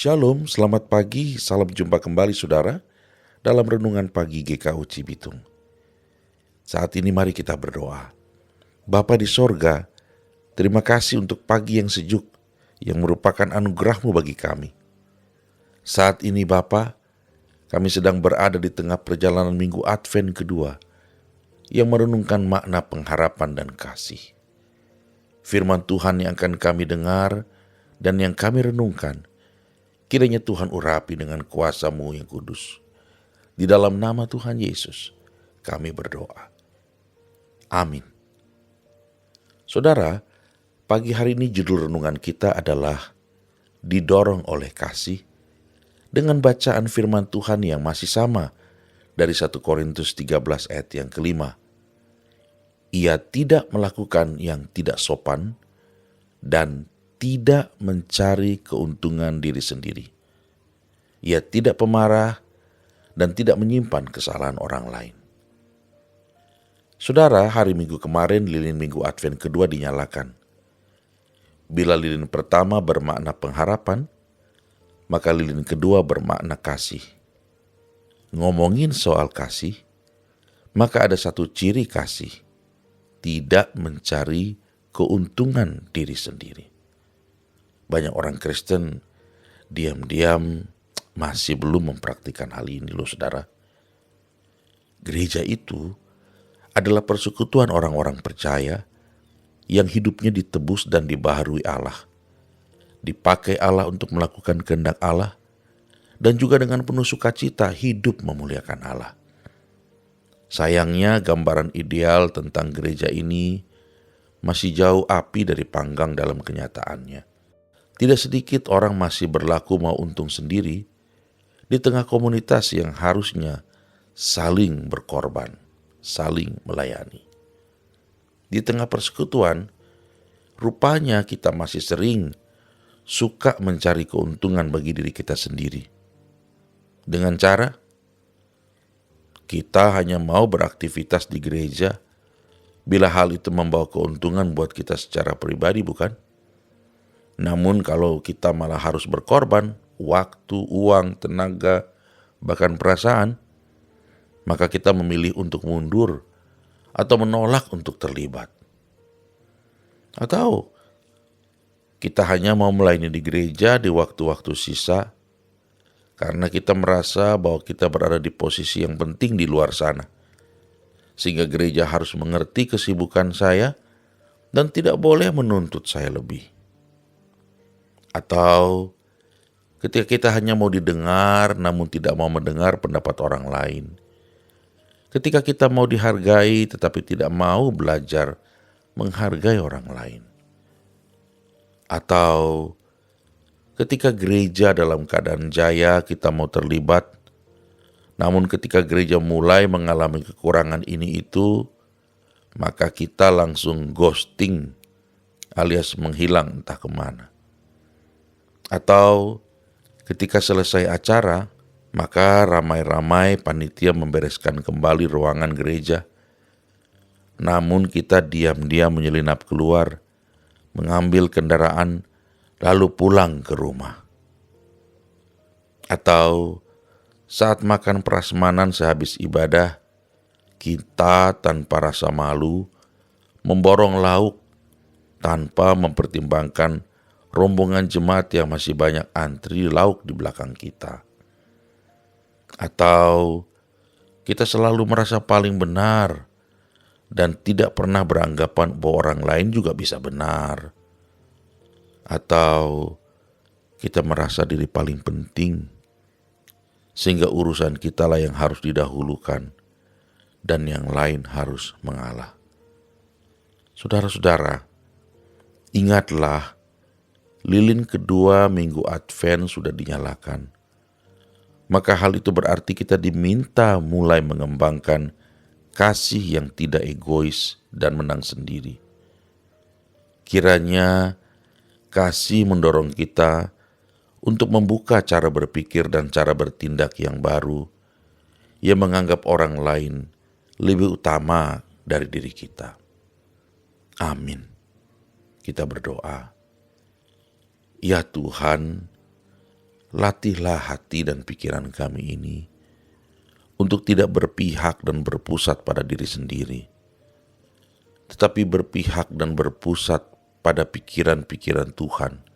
Shalom, selamat pagi, salam jumpa kembali saudara dalam Renungan Pagi GKU Cibitung. Saat ini mari kita berdoa. Bapa di sorga, terima kasih untuk pagi yang sejuk yang merupakan anugerah-Mu bagi kami. Saat ini Bapa, kami sedang berada di tengah perjalanan minggu Advent kedua yang merenungkan makna pengharapan dan kasih. Firman Tuhan yang akan kami dengar dan yang kami renungkan, kiranya Tuhan urapi dengan kuasa-Mu yang kudus. Di dalam nama Tuhan Yesus, kami berdoa. Amin. Saudara, pagi hari ini judul renungan kita adalah Didorong oleh Kasih, dengan bacaan firman Tuhan yang masih sama dari 1 Korintus 13 ayat yang kelima. Ia tidak melakukan yang tidak sopan dan tidak mencari keuntungan diri sendiri. Ia tidak pemarah dan tidak menyimpan kesalahan orang lain. Saudara, hari Minggu kemarin lilin Minggu Advent kedua dinyalakan. Bila lilin pertama bermakna pengharapan, maka lilin kedua bermakna kasih. Ngomongin soal kasih, maka ada satu ciri kasih, tidak mencari keuntungan diri sendiri. Banyak orang Kristen diam-diam masih belum mempraktikkan hal ini loh saudara. Gereja itu adalah persekutuan orang-orang percaya yang hidupnya ditebus dan dibaharui Allah. Dipakai Allah untuk melakukan kehendak Allah dan juga dengan penuh sukacita hidup memuliakan Allah. Sayangnya gambaran ideal tentang gereja ini masih jauh api dari panggang dalam kenyataannya. Tidak sedikit orang masih berlaku mau untung sendiri di tengah komunitas yang harusnya saling berkorban, saling melayani. Di tengah persekutuan, rupanya kita masih sering suka mencari keuntungan bagi diri kita sendiri. Dengan cara kita hanya mau beraktivitas di gereja bila hal itu membawa keuntungan buat kita secara pribadi, bukan? Namun kalau kita malah harus berkorban, waktu, uang, tenaga, bahkan perasaan, maka kita memilih untuk mundur atau menolak untuk terlibat. Atau kita hanya mau melayani di gereja di waktu-waktu sisa karena kita merasa bahwa kita berada di posisi yang penting di luar sana. Sehingga gereja harus mengerti kesibukan saya dan tidak boleh menuntut saya lebih. Atau ketika kita hanya mau didengar namun tidak mau mendengar pendapat orang lain. Ketika kita mau dihargai tetapi tidak mau belajar menghargai orang lain. Atau ketika gereja dalam keadaan jaya kita mau terlibat, namun ketika gereja mulai mengalami kekurangan ini itu, maka kita langsung ghosting alias menghilang entah kemana. Atau ketika selesai acara, maka ramai-ramai panitia membereskan kembali ruangan gereja. Namun kita diam-diam menyelinap keluar, mengambil kendaraan, lalu pulang ke rumah. Atau saat makan prasmanan sehabis ibadah, kita tanpa rasa malu memborong lauk tanpa mempertimbangkan rombongan jemaat yang masih banyak antri lauk di belakang kita. Atau kita selalu merasa paling benar dan tidak pernah beranggapan bahwa orang lain juga bisa benar. Atau kita merasa diri paling penting sehingga urusan kita lah yang harus didahulukan dan yang lain harus mengalah. Saudara-saudara, ingatlah lilin kedua Minggu Advent sudah dinyalakan. Maka hal itu berarti kita diminta mulai mengembangkan kasih yang tidak egois dan menang sendiri. Kiranya kasih mendorong kita untuk membuka cara berpikir dan cara bertindak yang baru, yang menganggap orang lain lebih utama dari diri kita. Amin. Kita berdoa. Ya Tuhan, latihlah hati dan pikiran kami ini untuk tidak berpihak dan berpusat pada diri sendiri, tetapi berpihak dan berpusat pada pikiran-pikiran Tuhan,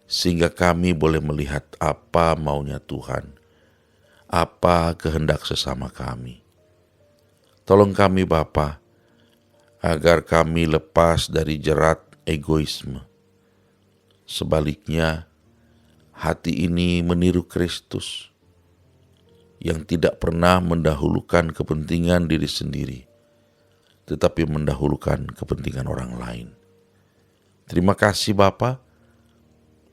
sehingga kami boleh melihat apa maunya Tuhan, apa kehendak sesama kami. Tolong kami Bapa, agar kami lepas dari jerat egoisme. Sebaliknya, hati ini meniru Kristus yang tidak pernah mendahulukan kepentingan diri sendiri, tetapi mendahulukan kepentingan orang lain. Terima kasih Bapa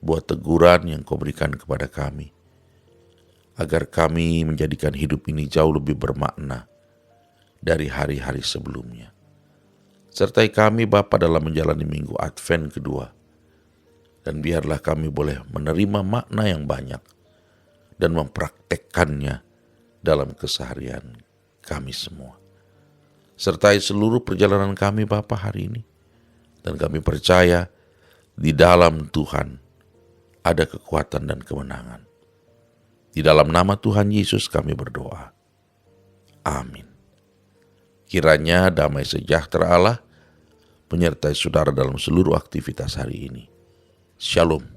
buat teguran yang Kau berikan kepada kami, agar kami menjadikan hidup ini jauh lebih bermakna dari hari-hari sebelumnya. Sertai kami Bapa dalam menjalani minggu Advent kedua, dan biarlah kami boleh menerima makna yang banyak dan mempraktekkannya dalam keseharian kami semua. Sertai seluruh perjalanan kami Bapa hari ini, dan kami percaya di dalam Tuhan ada kekuatan dan kemenangan. Di dalam nama Tuhan Yesus kami berdoa. Amin. Kiranya damai sejahtera Allah menyertai saudara dalam seluruh aktivitas hari ini. Shalom.